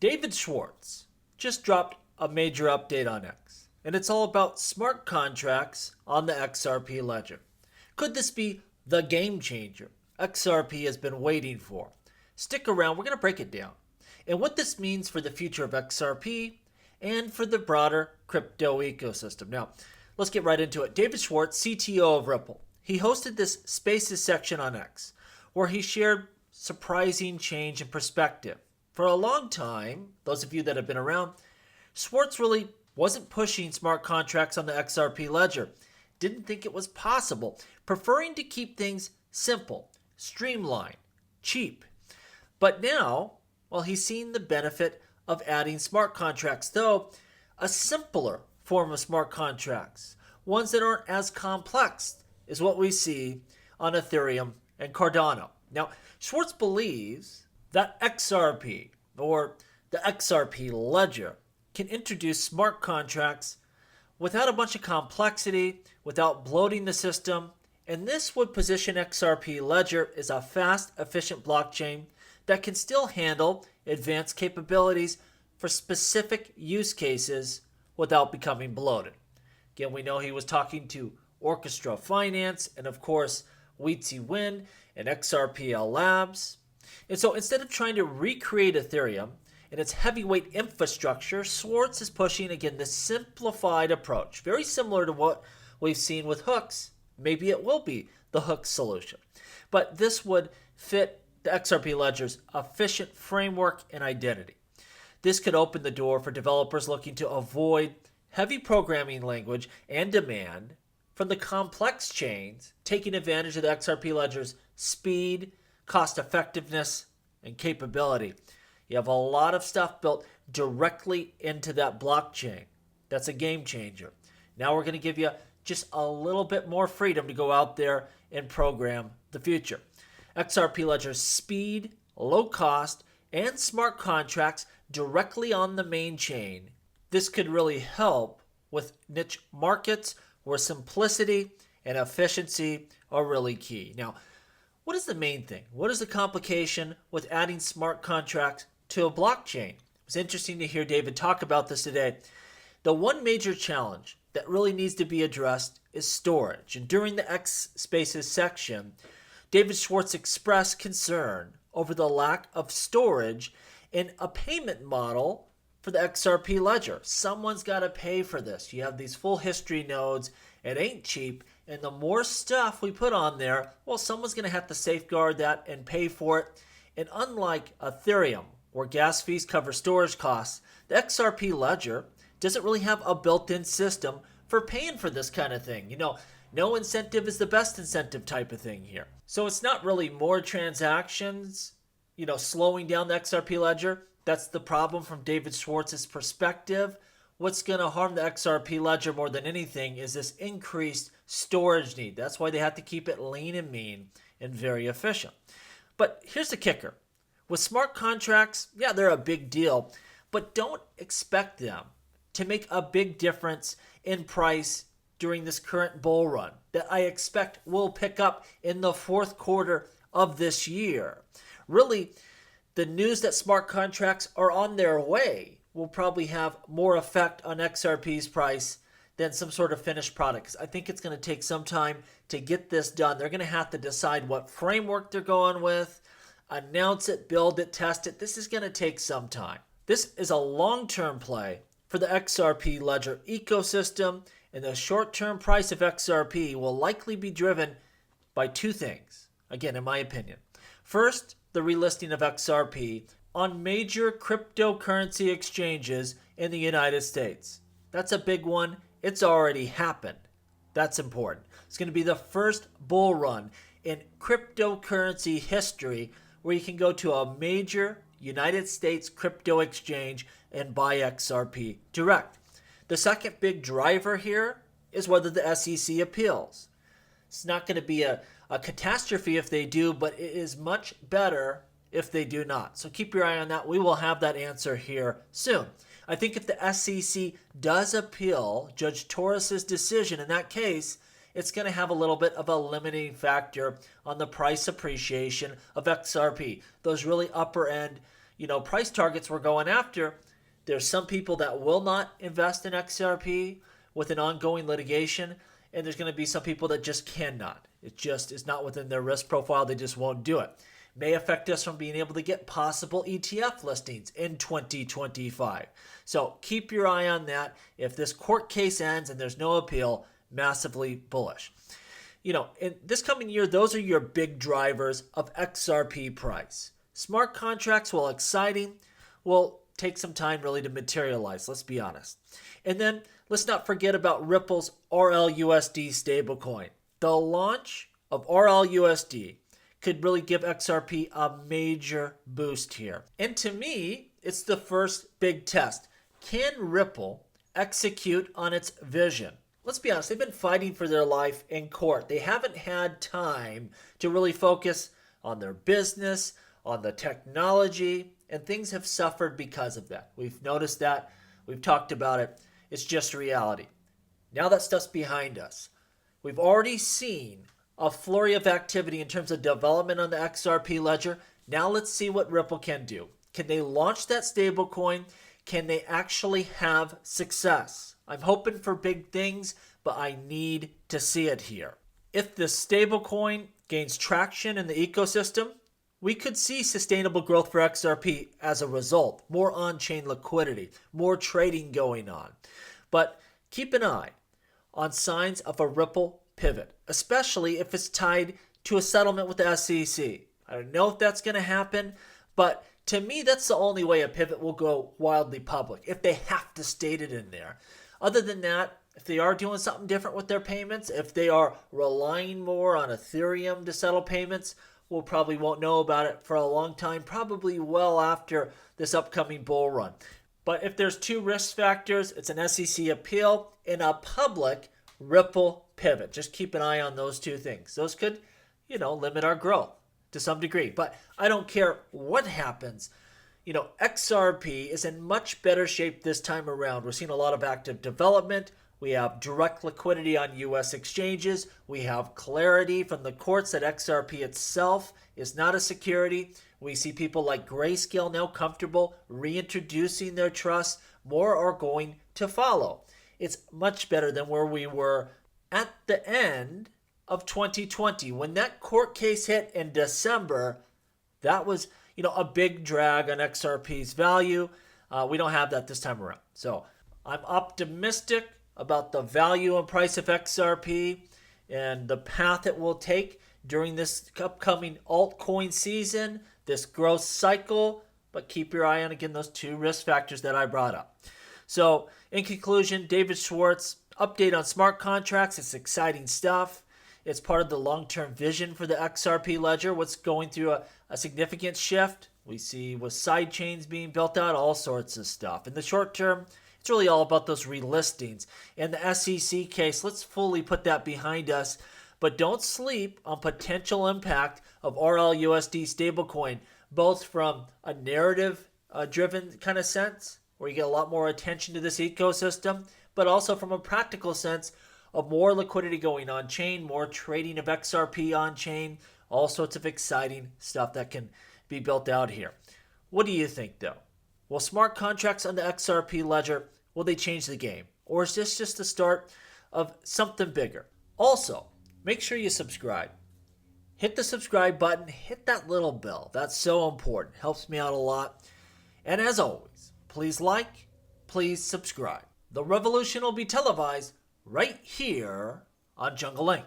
David Schwartz just dropped a major update on X, and it's all about smart contracts on the XRP Ledger. Could this be the game changer XRP has been waiting for? Stick around, we're going to break it down, and what this means for the future of XRP and for the broader crypto ecosystem. Now, let's get right into it. David Schwartz, CTO of Ripple, he hosted this Spaces section on X, where he shared surprising change in perspective. For a long time, those of you that have been around, Schwartz really wasn't pushing smart contracts on the XRP Ledger. Didn't think it was possible, preferring to keep things simple, streamlined, cheap. But now, well, he's seen the benefit of adding smart contracts, though a simpler form of smart contracts, ones that aren't as complex, is what we see on Ethereum and Cardano. Now, Schwartz believes that XRP, or the XRP Ledger, can introduce smart contracts without a bunch of complexity, without bloating the system, and this would position XRP Ledger as a fast, efficient blockchain that can still handle advanced capabilities for specific use cases without becoming bloated. Again, we know he was talking to Orchestra Finance and, of course, Weezy Wind and XRPL Labs. And so instead of trying to recreate Ethereum and its heavyweight infrastructure, Schwartz is pushing, again, this simplified approach, very similar to what we've seen with hooks. Maybe it will be the hook solution. But this would fit the XRP Ledger's efficient framework and identity. This could open the door for developers looking to avoid heavy programming language and demand from the complex chains, taking advantage of the XRP Ledger's speed, cost effectiveness, and capability. You have a lot of stuff built directly into that blockchain. That's a game changer. Now we're going to give you just a little bit more freedom to go out there and program the future. XRP Ledger's speed, low cost, and smart contracts directly on the main chain. This could really help with niche markets where simplicity and efficiency are really key. Now, what is the main thing? What is the complication with adding smart contracts to a blockchain? It was interesting to hear David talk about this today. The one major challenge that really needs to be addressed is storage. And during the X Spaces section, David Schwartz expressed concern over the lack of storage in a payment model for the XRP Ledger. Someone's got to pay for this. You have these full history nodes. It ain't cheap. And the more stuff we put on there, well, someone's going to have to safeguard that and pay for it. And unlike Ethereum, where gas fees cover storage costs, the XRP Ledger doesn't really have a built-in system for paying for this kind of thing. No incentive is the best incentive type of thing here. So it's not really more transactions, slowing down the XRP Ledger. That's the problem from David Schwartz's perspective. What's going to harm the XRP Ledger more than anything is this increased storage need. That's why they have to keep it lean and mean and very efficient. But here's the kicker. With smart contracts, yeah, they're a big deal, but don't expect them to make a big difference in price during this current bull run that I expect will pick up in the fourth quarter of this year. Really, the news that smart contracts are on their way will probably have more effect on XRP's price than some sort of finished product. 'Cause I think it's going to take some time to get this done. They're going to have to decide what framework they're going with, announce it, build it, test it. This is going to take some time. This is a long-term play for the XRP Ledger ecosystem, and the short-term price of XRP will likely be driven by two things, again, in my opinion. First, the relisting of XRP on major cryptocurrency exchanges in the United States. That's a big one. It's already happened. That's important. It's going to be the first bull run in cryptocurrency history where you can go to a major United States crypto exchange and buy XRP direct. The second big driver here is whether the SEC appeals. It's not going to be a catastrophe if they do, but it is much better if they do not. So keep your eye on that. We will have that answer here soon. I think if the SEC does appeal Judge Torres's decision in that case, it's going to have a little bit of a limiting factor on the price appreciation of XRP. Those really upper end, price targets we're going after, there's some people that will not invest in XRP with an ongoing litigation, and there's going to be some people that just cannot. It just is not within their risk profile. They just won't do it. May affect us from being able to get possible ETF listings in 2025. So keep your eye on that. If this court case ends and there's no appeal, massively bullish. In this coming year, those are your big drivers of XRP price. Smart contracts, while exciting, will take some time really to materialize, let's be honest. And then let's not forget about Ripple's RLUSD stablecoin. The launch of RLUSD could really give XRP a major boost here. And to me, it's the first big test. Can Ripple execute on its vision? Let's be honest, they've been fighting for their life in court. They haven't had time to really focus on their business, on the technology, and things have suffered because of that. We've noticed that. We've talked about it. It's just reality. Now that stuff's behind us. We've already seen a flurry of activity in terms of development on the XRP Ledger. Now let's see what Ripple can do. Can they launch that stablecoin? Can they actually have success? I'm hoping for big things, but I need to see it here. If this stablecoin gains traction in the ecosystem, we could see sustainable growth for XRP as a result. More on-chain liquidity, more trading going on. But keep an eye on signs of a Ripple pivot, especially if it's tied to a settlement with the SEC. I don't know if that's going to happen, but to me, that's the only way a pivot will go wildly public, if they have to state it in there. Other than that, if they are doing something different with their payments, if they are relying more on Ethereum to settle payments, we'll probably won't know about it for a long time, probably well after this upcoming bull run. But if there's two risk factors, it's an SEC appeal and a public Ripple pivot. Just keep an eye on those two things. Those could, limit our growth to some degree. But I don't care what happens. XRP is in much better shape this time around. We're seeing a lot of active development. We have direct liquidity on U.S. exchanges. We have clarity from the courts that XRP itself is not a security. We see people like Grayscale now comfortable reintroducing their trust. More are going to follow. It's much better than where we were at the end of 2020. When that court case hit in December, that was, a big drag on XRP's value. We don't have that this time around. So I'm optimistic about the value and price of XRP and the path it will take during this upcoming altcoin season, this growth cycle. But keep your eye on, again, those two risk factors that I brought up. So in conclusion, David Schwartz, update on smart contracts. It's exciting stuff. It's part of the long-term vision for the XRP Ledger. What's going through a significant shift. We see with side chains being built out, all sorts of stuff. In the short term, it's really all about those relistings. And the SEC case, let's fully put that behind us. But don't sleep on potential impact of RLUSD stablecoin, both from a narrative-driven kind of sense, where you get a lot more attention to this ecosystem, but also from a practical sense of more liquidity going on-chain, more trading of XRP on-chain, all sorts of exciting stuff that can be built out here. What do you think, though? Will smart contracts on the XRP Ledger, will they change the game? Or is this just the start of something bigger? Also, make sure you subscribe. Hit the subscribe button, hit that little bell. That's so important. Helps me out a lot. And as always, please like, please subscribe. The revolution will be televised right here on Jungle Link.